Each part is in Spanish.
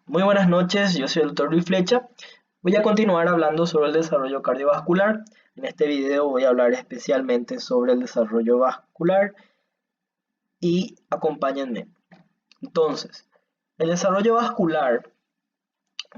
Muy buenas noches, yo soy el Dr. Luis Flecha. Voy a continuar hablando sobre el desarrollo cardiovascular. En este video voy a hablar especialmente sobre el desarrollo vascular y acompáñenme. Entonces, el desarrollo vascular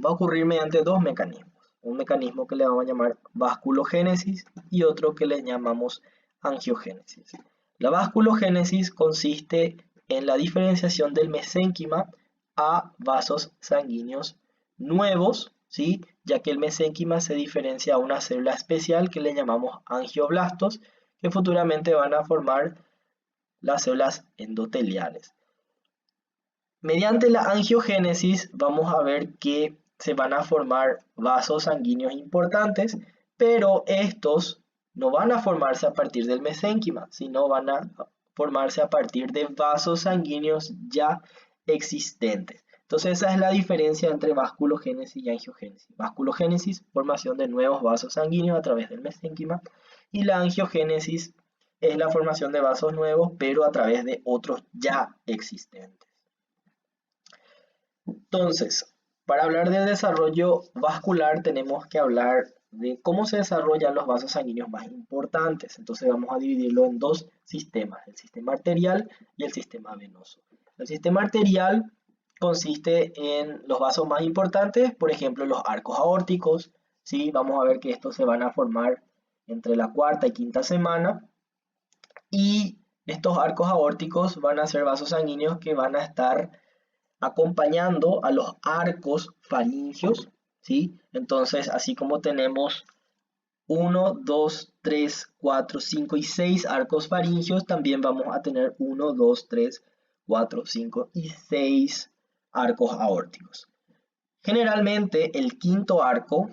va a ocurrir mediante dos mecanismos. Un mecanismo que le vamos a llamar vasculogénesis y otro que le llamamos angiogénesis. La vasculogénesis consiste en la diferenciación del mesénquima a vasos sanguíneos nuevos, ¿sí? Ya que el mesénquima se diferencia a una célula especial que le llamamos angioblastos, que futuramente van a formar las células endoteliales. Mediante la angiogénesis vamos a ver que se van a formar vasos sanguíneos importantes, pero estos no van a formarse a partir del mesénquima, sino van a formarse a partir de vasos sanguíneos ya existentes. Entonces esa es la diferencia entre vasculogénesis y angiogénesis. Vasculogénesis, formación de nuevos vasos sanguíneos a través del mesénquima, y la angiogénesis es la formación de vasos nuevos, pero a través de otros ya existentes. Entonces, para hablar del desarrollo vascular tenemos que hablar de cómo se desarrollan los vasos sanguíneos más importantes. Entonces vamos a dividirlo en dos sistemas, el sistema arterial y el sistema venoso. El sistema arterial consiste en los vasos más importantes, por ejemplo los arcos aórticos, ¿sí? Vamos a ver que estos se van a formar entre la cuarta y quinta semana, y estos arcos aórticos van a ser vasos sanguíneos que van a estar acompañando a los arcos faringios, ¿sí? Entonces, así como tenemos 1, 2, 3, 4, 5 y 6 arcos faringios, también vamos a tener 1, 2, 3, 4, 5 y 6 arcos aórticos. Generalmente el quinto arco,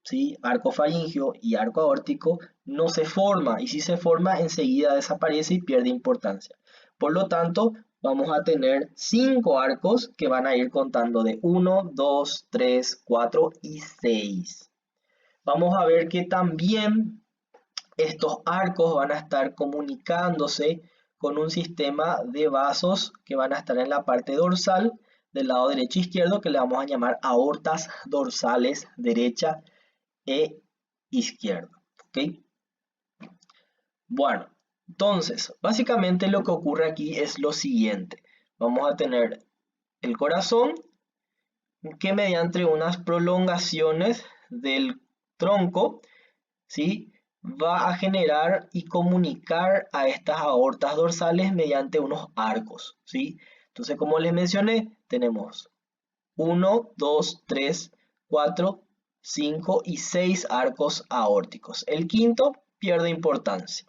¿sí? Arco faringio y arco aórtico, no se forma, y si se forma enseguida desaparece y pierde importancia. Por lo tanto, vamos a tener 5 arcos que van a ir contando de 1, 2, 3, 4 y 6. Vamos a ver que también estos arcos van a estar comunicándose con un sistema de vasos que van a estar en la parte dorsal del lado derecho e izquierdo, que le vamos a llamar aortas dorsales derecha e izquierda. ¿Ok? Bueno, entonces, básicamente lo que ocurre aquí es lo siguiente. Vamos a tener el corazón que mediante unas prolongaciones del tronco, ¿sí? Va a generar y comunicar a estas aortas dorsales mediante unos arcos, ¿sí? Entonces, como les mencioné, tenemos 1, 2, 3, 4, 5 y 6 arcos aórticos. El quinto pierde importancia.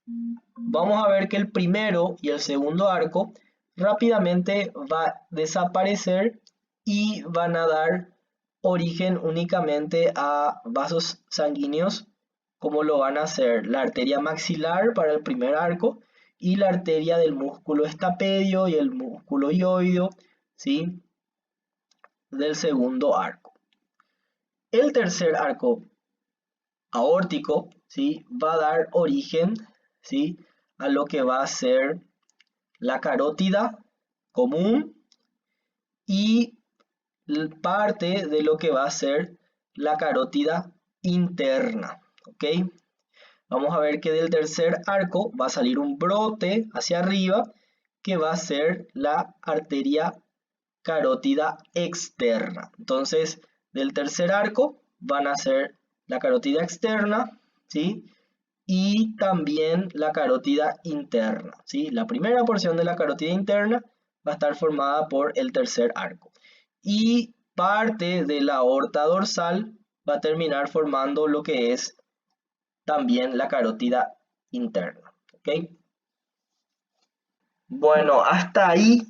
Vamos a ver que el primero y el segundo arco rápidamente va a desaparecer y van a dar origen únicamente a vasos sanguíneos, como lo van a hacer la arteria maxilar para el primer arco y la arteria del músculo estapedio y el músculo hioideo, ¿sí? Del segundo arco. El tercer arco aórtico, ¿sí? Va a dar origen, ¿sí? A lo que va a ser la carótida común y parte de lo que va a ser la carótida interna, ¿ok? Vamos a ver que del tercer arco va a salir un brote hacia arriba que va a ser la arteria carótida externa. Entonces, del tercer arco van a ser la carótida externa, ¿sí? Y también la carótida interna, ¿sí? La primera porción de la carótida interna va a estar formada por el tercer arco. Y parte de la aorta dorsal va a terminar formando lo que es también la carótida interna, ¿ok? Bueno, hasta ahí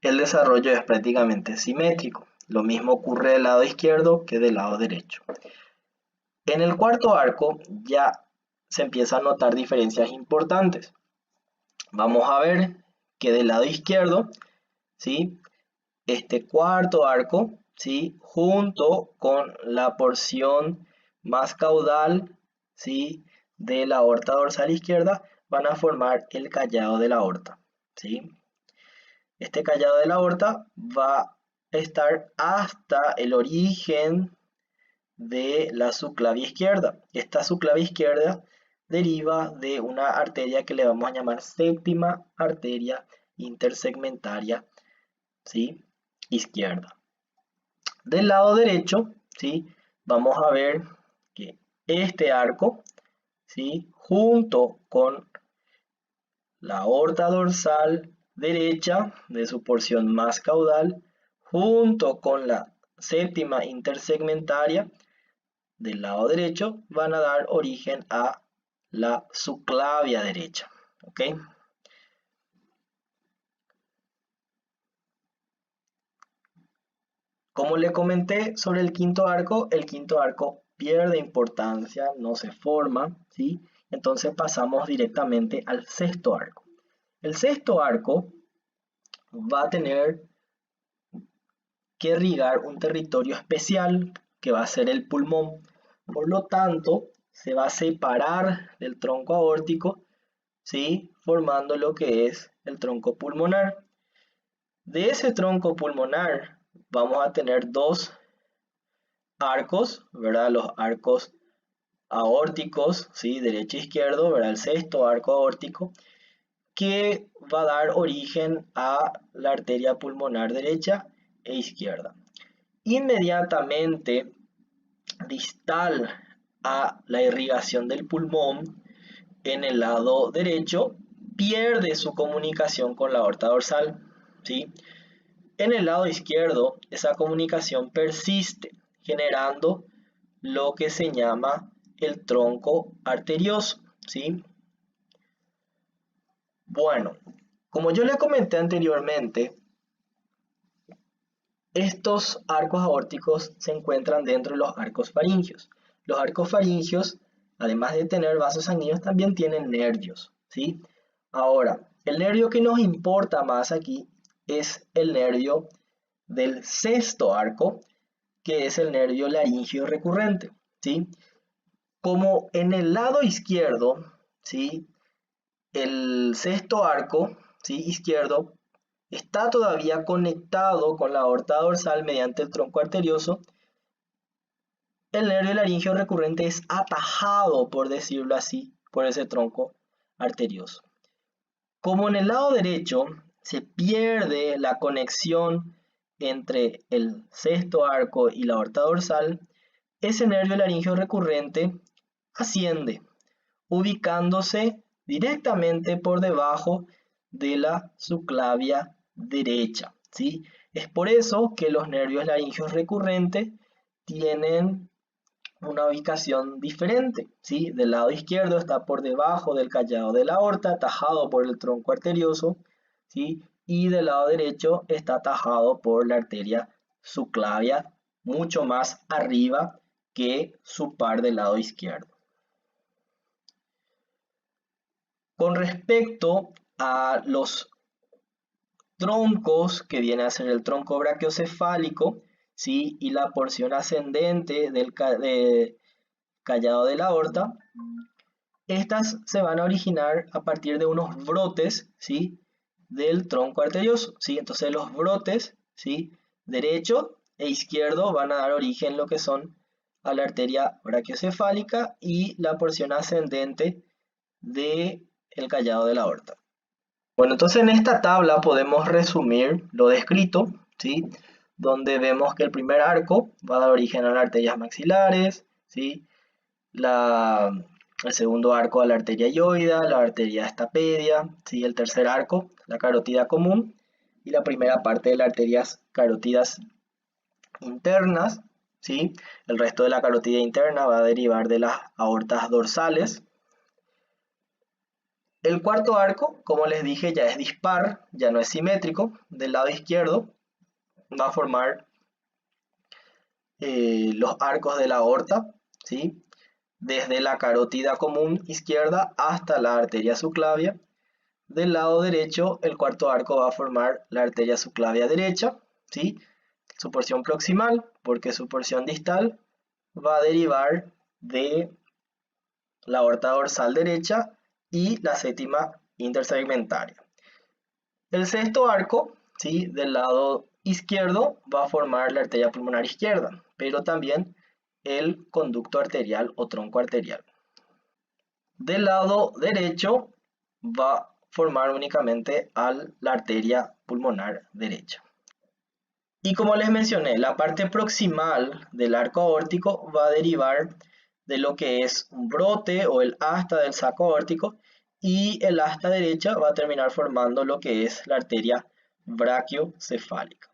el desarrollo es prácticamente simétrico. Lo mismo ocurre del lado izquierdo que del lado derecho. En el cuarto arco ya se empiezan a notar diferencias importantes. Vamos a ver que del lado izquierdo, ¿sí? Este cuarto arco, ¿sí? Junto con la porción más caudal, ¿sí? De la aorta dorsal izquierda, van a formar el callado de la aorta, ¿sí? Este callado de la aorta va estar hasta el origen de la subclavia izquierda. Esta subclavia izquierda deriva de una arteria que le vamos a llamar séptima arteria intersegmentaria, ¿sí?, izquierda. Del lado derecho, ¿sí?, vamos a ver que este arco, ¿sí?, junto con la aorta dorsal derecha de su porción más caudal, junto con la séptima intersegmentaria del lado derecho, van a dar origen a la subclavia derecha. ¿Ok? Como le comenté sobre el quinto arco pierde importancia, no se forma, ¿sí? Entonces pasamos directamente al sexto arco. El sexto arco va a tener que irrigar un territorio especial que va a ser el pulmón. Por lo tanto, se va a separar del tronco aórtico, ¿sí?, formando lo que es el tronco pulmonar. De ese tronco pulmonar vamos a tener dos arcos, ¿verdad? Los arcos aórticos, ¿sí?, derecho e izquierdo, ¿verdad? El sexto arco aórtico, que va a dar origen a la arteria pulmonar derecha e izquierda. Inmediatamente distal a la irrigación del pulmón, en el lado derecho, pierde su comunicación con la aorta dorsal, ¿sí? En el lado izquierdo, esa comunicación persiste, generando lo que se llama el tronco arterioso, ¿sí? Bueno, como yo le comenté anteriormente, estos arcos aórticos se encuentran dentro de los arcos faringios. Los arcos faringios, además de tener vasos sanguíneos, también tienen nervios, ¿sí? Ahora, el nervio que nos importa más aquí es el nervio del sexto arco, que es el nervio laríngeo recurrente, ¿sí? Como en el lado izquierdo, ¿sí?, el sexto arco, ¿sí?, izquierdo está todavía conectado con la aorta dorsal mediante el tronco arterioso, el nervio laríngeo recurrente es atajado, por decirlo así, por ese tronco arterioso. Como en el lado derecho se pierde la conexión entre el sexto arco y la aorta dorsal, ese nervio laríngeo recurrente asciende, ubicándose directamente por debajo de la subclavia derecha, ¿sí? Es por eso que los nervios laringeos recurrentes tienen una ubicación diferente, ¿sí? Del lado izquierdo está por debajo del callado de la aorta, atajado por el tronco arterioso, ¿sí? Y del lado derecho está atajado por la arteria subclavia, mucho más arriba que su par del lado izquierdo. Con respecto a los troncos, que viene a ser el tronco brachiocefálico, ¿sí?, y la porción ascendente del callado de la aorta, estas se van a originar a partir de unos brotes, ¿sí?, del tronco arterioso, ¿sí? Entonces los brotes, ¿sí?, derecho e izquierdo van a dar origen lo que son a la arteria brachiocefálica y la porción ascendente del callado de la aorta. Bueno, entonces en esta tabla podemos resumir lo descrito, ¿sí?, donde vemos que el primer arco va a dar origen a las arterias maxilares, ¿sí?, el segundo arco a la arteria ioida, la arteria estapedia, ¿sí?, el tercer arco, la carótida común, y la primera parte de las arterias carótidas internas, ¿sí? El resto de la carótida interna va a derivar de las aortas dorsales. El cuarto arco, como les dije, ya es dispar, ya no es simétrico. Del lado izquierdo va a formar los arcos de la aorta, ¿sí?, desde la carótida común izquierda hasta la arteria subclavia. Del lado derecho, el cuarto arco va a formar la arteria subclavia derecha, ¿sí?, su porción proximal, porque su porción distal va a derivar de la aorta dorsal derecha y la séptima intersegmentaria. El sexto arco, ¿sí?, del lado izquierdo va a formar la arteria pulmonar izquierda, pero también el conducto arterial o tronco arterial. Del lado derecho va a formar únicamente la arteria pulmonar derecha. Y como les mencioné, la parte proximal del arco aórtico va a derivar de lo que es un brote o el asta del saco aórtico, y el asta derecha va a terminar formando lo que es la arteria brachiocefálica.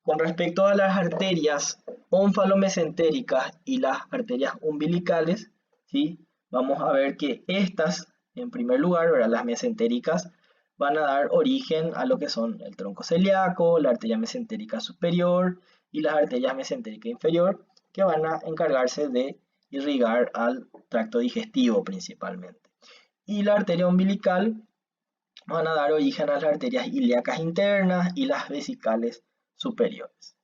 Con respecto a las arterias ónfalo-mesentéricas y las arterias umbilicales, ¿sí? Vamos a ver que estas, en primer lugar, ¿verdad? Las mesentéricas van a dar origen a lo que son el tronco celíaco, la arteria mesentérica superior y las arterias mesentérica inferior, que van a encargarse de irrigar al tracto digestivo principalmente. Y la arteria umbilical van a dar origen a las arterias ilíacas internas y las vesicales superiores.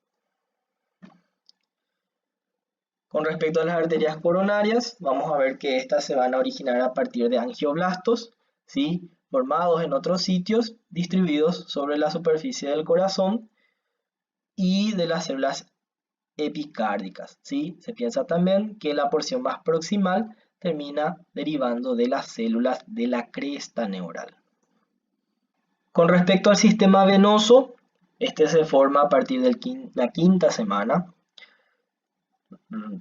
Con respecto a las arterias coronarias, vamos a ver que estas se van a originar a partir de angioblastos, ¿sí? Formados en otros sitios, distribuidos sobre la superficie del corazón y de las células epicárdicas, ¿sí? Se piensa también que la porción más proximal termina derivando de las células de la cresta neural. Con respecto al sistema venoso, este se forma a partir de la quinta semana.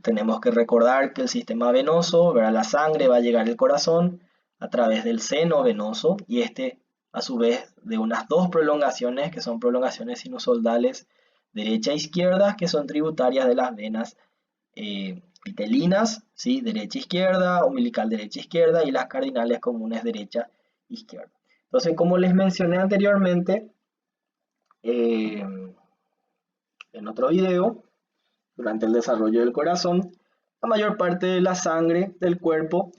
Tenemos que recordar que el sistema venoso, ¿verdad? La sangre va a llegar al corazón a través del seno venoso, y este a su vez de unas dos prolongaciones que son prolongaciones sinusodales derecha e izquierda, que son tributarias de las venas vitelinas, ¿sí? Derecha e izquierda, umbilical derecha e izquierda, y las cardinales comunes derecha e izquierda. Entonces, como les mencioné anteriormente en otro video, durante el desarrollo del corazón, la mayor parte de la sangre del cuerpo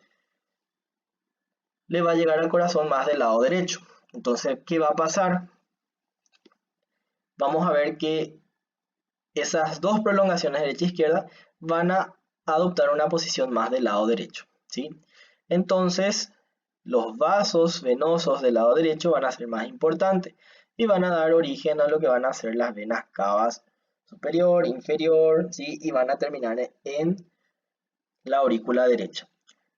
le va a llegar al corazón más del lado derecho. Entonces, ¿qué va a pasar? Vamos a ver que esas dos prolongaciones derecha e izquierda van a adoptar una posición más del lado derecho, ¿sí? Entonces, los vasos venosos del lado derecho van a ser más importantes y van a dar origen a lo que van a ser las venas cavas superior, inferior, ¿sí? Y van a terminar en la aurícula derecha.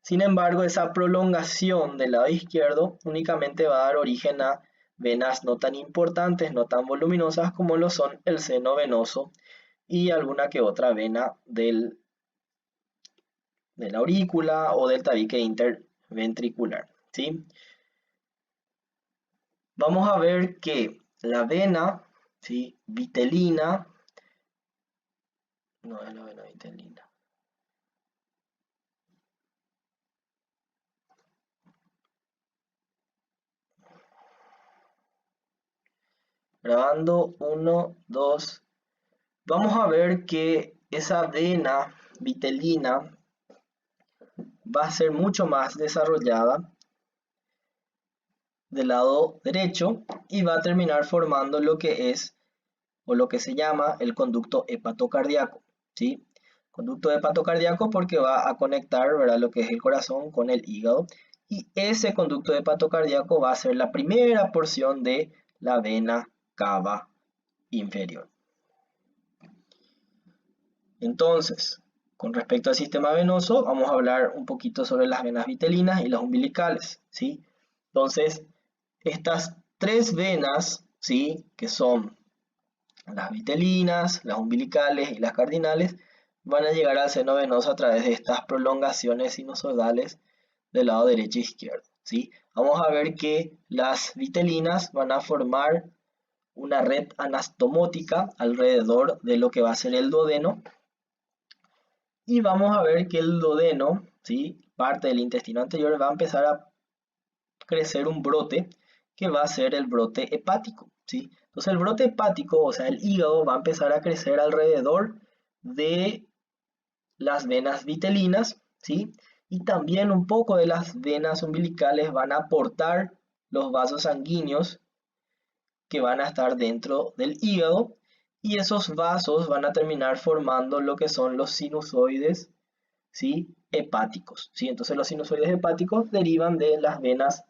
Sin embargo, esa prolongación del lado izquierdo únicamente va a dar origen a venas no tan importantes, no tan voluminosas como lo son el seno venoso y alguna que otra vena de la aurícula o del tabique interventricular, ¿sí? Vamos a ver que la vena, ¿sí? Vitelina, no es la vena vitelina. Grabando 1, 2. Vamos a ver que esa vena vitelina va a ser mucho más desarrollada del lado derecho y va a terminar formando lo que es o lo que se llama el conducto hepatocardíaco, ¿sí? Conducto hepatocardíaco porque va a conectar, ¿verdad?, lo que es el corazón con el hígado, y ese conducto hepatocardíaco va a ser la primera porción de la vena cava inferior. Entonces, con respecto al sistema venoso, vamos a hablar un poquito sobre las venas vitelinas y las umbilicales, ¿sí? Entonces, estas tres venas, ¿sí?, que son las vitelinas, las umbilicales y las cardinales, van a llegar al seno venoso a través de estas prolongaciones sinusoidales del lado derecho e izquierdo, ¿sí? Vamos a ver que las vitelinas van a formar una red anastomótica alrededor de lo que va a ser el duodeno, y vamos a ver que el duodeno, ¿sí?, parte del intestino anterior, va a empezar a crecer un brote que va a ser el brote hepático, ¿sí? Entonces el brote hepático, o sea el hígado, va a empezar a crecer alrededor de las venas vitelinas, ¿sí? Y también un poco de las venas umbilicales van a aportar los vasos sanguíneos que van a estar dentro del hígado, y esos vasos van a terminar formando lo que son los sinusoides, ¿sí?, hepáticos, ¿sí? Entonces los sinusoides hepáticos derivan de las venas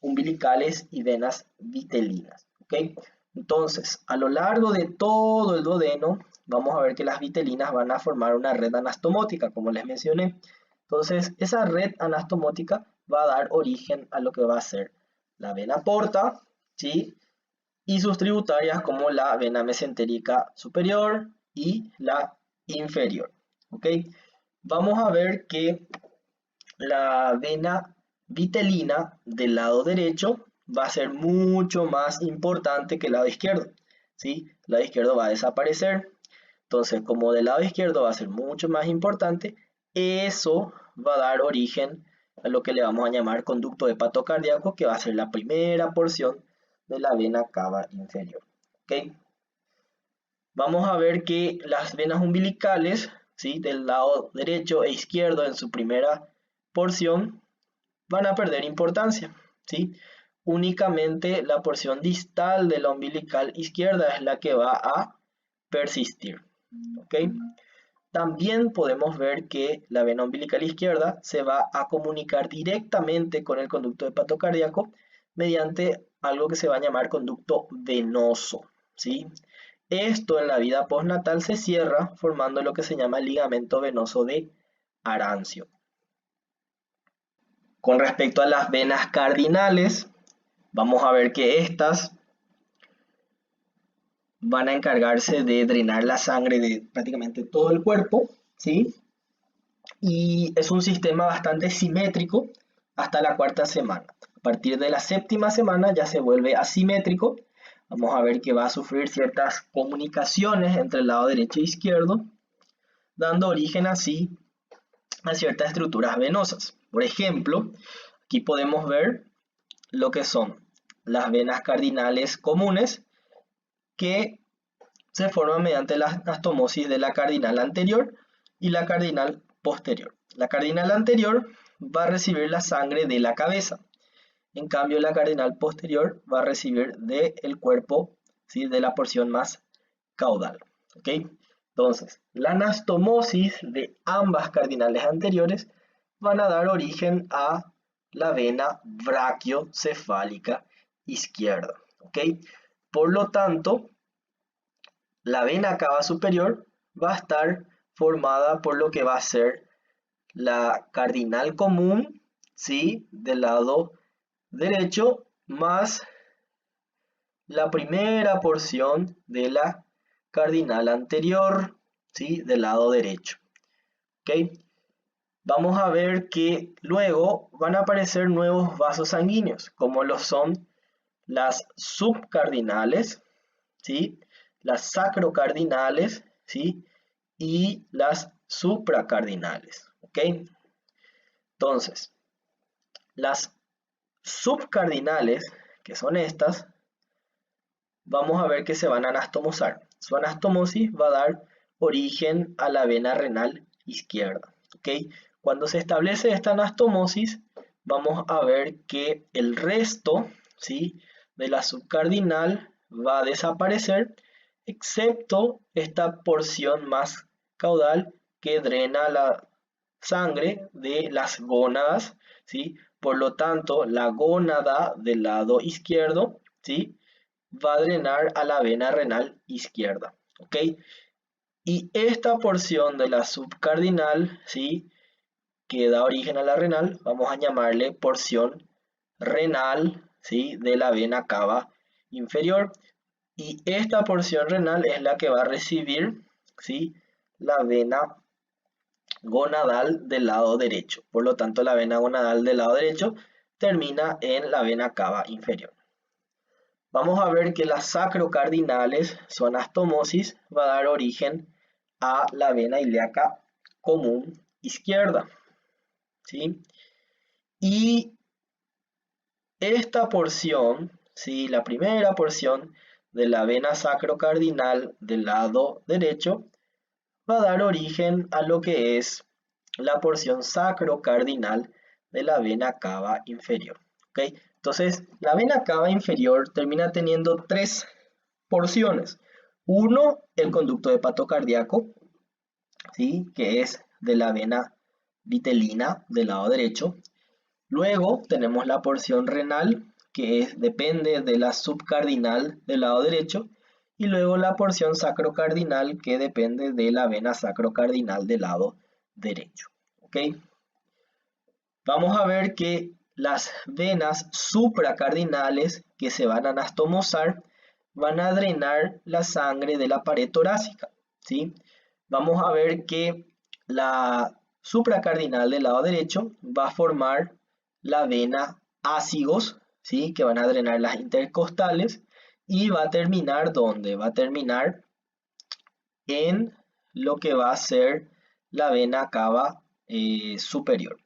umbilicales y venas vitelinas. ¿Okay? Entonces, a lo largo de todo el duodeno, vamos a ver que las vitelinas van a formar una red anastomótica, como les mencioné. Entonces, esa red anastomótica va a dar origen a lo que va a ser la vena porta, ¿sí? Y sus tributarias como la vena mesentérica superior y la inferior. ¿Ok? Vamos a ver que la vena vitelina del lado derecho va a ser mucho más importante que el lado izquierdo, ¿sí? El lado izquierdo va a desaparecer. Entonces, como del lado izquierdo va a ser mucho más importante, eso va a dar origen a lo que le vamos a llamar conducto hepatocardíaco, que va a ser la primera porción de la vena cava inferior. ¿Okay? Vamos a ver que las venas umbilicales, ¿sí? Del lado derecho e izquierdo en su primera porción van a perder importancia, ¿sí? Únicamente la porción distal de la umbilical izquierda es la que va a persistir. ¿Ok? También podemos ver que la vena umbilical izquierda se va a comunicar directamente con el conducto hepatocardíaco mediante algo que se va a llamar conducto venoso, ¿sí? Esto en la vida postnatal se cierra formando lo que se llama ligamento venoso de Arancio. Con respecto a las venas cardinales, vamos a ver que estas van a encargarse de drenar la sangre de prácticamente todo el cuerpo, ¿sí? Y es un sistema bastante simétrico hasta la cuarta semana. A partir de la séptima semana ya se vuelve asimétrico. Vamos a ver que va a sufrir ciertas comunicaciones entre el lado derecho e izquierdo, dando origen así a ciertas estructuras venosas. Por ejemplo, aquí podemos ver lo que son las venas cardinales comunes, que se forman mediante la anastomosis de la cardinal anterior y la cardinal posterior. La cardinal anterior va a recibir la sangre de la cabeza, en cambio la cardinal posterior va a recibir del cuerpo, ¿sí? De la porción más caudal. ¿Okay? Entonces, la anastomosis de ambas cardinales anteriores van a dar origen a la vena brachiocefálica izquierda. ¿Okay? Por lo tanto, la vena cava superior va a estar formada por lo que va a ser la cardinal común, ¿sí? Del lado derecho, más la primera porción de la cardinal anterior, ¿sí? Del lado derecho. ¿Ok? Vamos a ver que luego van a aparecer nuevos vasos sanguíneos, como lo son las subcardinales, ¿sí? Las sacrocardinales, ¿sí? Y las supracardinales. ¿Ok? Entonces, las subcardinales, que son estas, vamos a ver que se van a anastomosar. Su anastomosis va a dar origen a la vena renal izquierda. ¿Ok? Cuando se establece esta anastomosis, vamos a ver que el resto, ¿sí? De la subcardinal va a desaparecer, excepto esta porción más caudal que drena la sangre de las gónadas, ¿sí? Por lo tanto, la gónada del lado izquierdo, ¿sí? Va a drenar a la vena renal izquierda, ¿ok? Y esta porción de la subcardinal, ¿sí? Que da origen a la renal, vamos a llamarle porción renal, ¿sí? De la vena cava inferior. Y esta porción renal es la que va a recibir, ¿sí? La vena gonadal del lado derecho. Por lo tanto, la vena gonadal del lado derecho termina en la vena cava inferior. Vamos a ver que las sacrocardinales, su anastomosis va a dar origen a la vena ilíaca común izquierda, ¿sí? Y esta porción, ¿sí? La primera porción de la vena sacrocardinal del lado derecho va a dar origen a lo que es la porción sacrocardinal de la vena cava inferior. ¿Okay? Entonces, la vena cava inferior termina teniendo tres porciones. Uno, el conducto hepatocardíaco, ¿sí? Que es de la vena vitelina del lado derecho. Luego tenemos la porción renal, depende de la subcardinal del lado derecho, y luego la porción sacrocardinal que depende de la vena sacrocardinal del lado derecho. ¿Ok? Vamos a ver que las venas supracardinales que se van a anastomosar van a drenar la sangre de la pared torácica, ¿sí? Vamos a ver que la supracardinal del lado derecho va a formar la vena ácigos, ¿sí? Que van a drenar las intercostales, y va a terminar ¿dónde? Va a terminar en lo que va a ser la vena cava superior.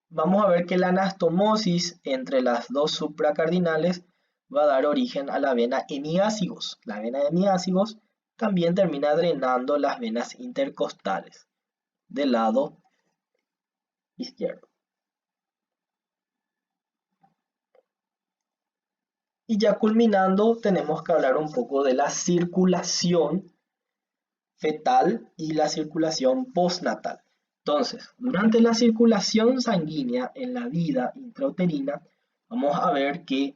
Vamos a ver que la anastomosis entre las dos supracardinales va a dar origen a la vena hemiácigos. La vena hemiácigos también termina drenando las venas intercostales del lado izquierdo. Y ya culminando, tenemos que hablar un poco de la circulación fetal y la circulación postnatal. Entonces, durante la circulación sanguínea en la vida intrauterina, vamos a ver que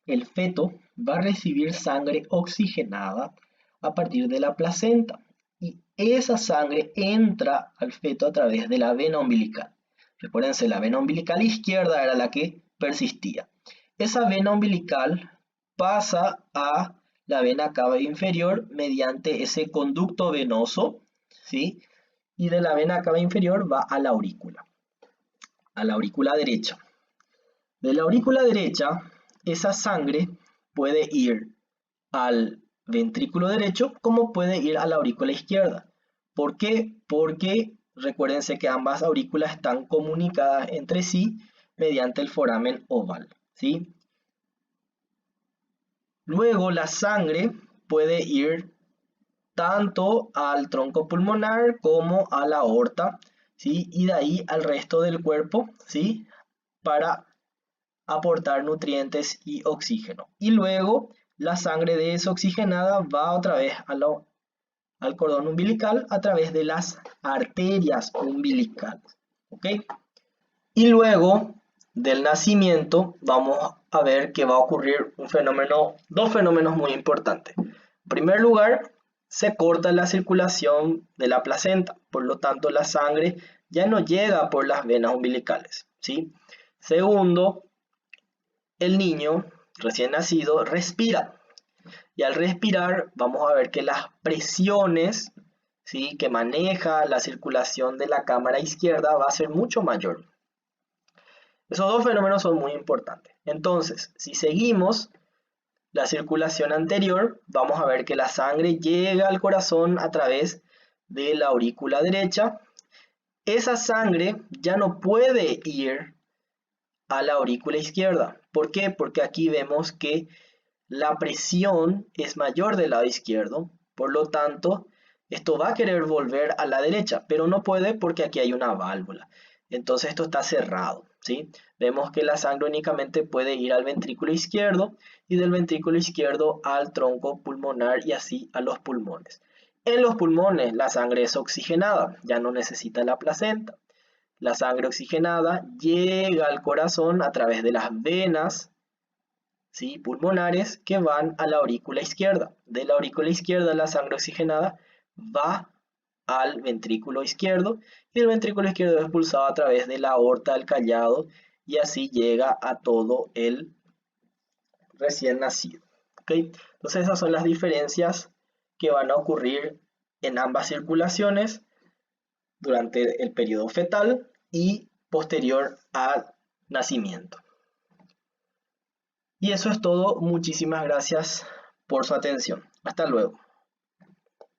el feto va a recibir sangre oxigenada a partir de la placenta, y esa sangre entra al feto a través de la vena umbilical. Recuérdense, la vena umbilical izquierda era la que persistía. Esa vena umbilical pasa a la vena cava inferior mediante ese conducto venoso, ¿sí? Y de la vena cava inferior va a la aurícula derecha. De la aurícula derecha, esa sangre puede ir al ventrículo derecho como puede ir a la aurícula izquierda. ¿Por qué? Porque recuérdense que ambas aurículas están comunicadas entre sí mediante el foramen oval, ¿sí? Luego la sangre puede ir tanto al tronco pulmonar como a la aorta, ¿sí? Y de ahí al resto del cuerpo, ¿sí? Para aportar nutrientes y oxígeno. Y luego la sangre desoxigenada va otra vez al cordón umbilical a través de las arterias umbilicales. ¿Ok? Y luego del nacimiento vamos a ver que va a ocurrir dos fenómenos muy importantes. En primer lugar, se corta la circulación de la placenta, por lo tanto la sangre ya no llega por las venas umbilicales, ¿sí? Segundo, el niño recién nacido respira, y al respirar vamos a ver que las presiones, ¿sí?, que maneja la circulación de la cámara izquierda va a ser mucho mayor. Esos dos fenómenos son muy importantes. Entonces, si seguimos la circulación anterior, vamos a ver que la sangre llega al corazón a través de la aurícula derecha. Esa sangre ya no puede ir a la aurícula izquierda. ¿Por qué? Porque aquí vemos que la presión es mayor del lado izquierdo, por lo tanto, esto va a querer volver a la derecha, pero no puede porque aquí hay una válvula. Entonces esto está cerrado, ¿sí? Vemos que la sangre únicamente puede ir al ventrículo izquierdo y del ventrículo izquierdo al tronco pulmonar y así a los pulmones. En los pulmones la sangre es oxigenada, ya no necesita la placenta. La sangre oxigenada llega al corazón a través de las venas, ¿sí?, pulmonares que van a la aurícula izquierda. De la aurícula izquierda la sangre oxigenada va al ventrículo izquierdo y el ventrículo izquierdo es expulsado a través de la aorta del callado y así llega a todo el recién nacido. ¿Okay? Entonces esas son las diferencias que van a ocurrir en ambas circulaciones durante el periodo fetal y posterior al nacimiento. Y eso es todo. Muchísimas gracias por su atención. Hasta luego.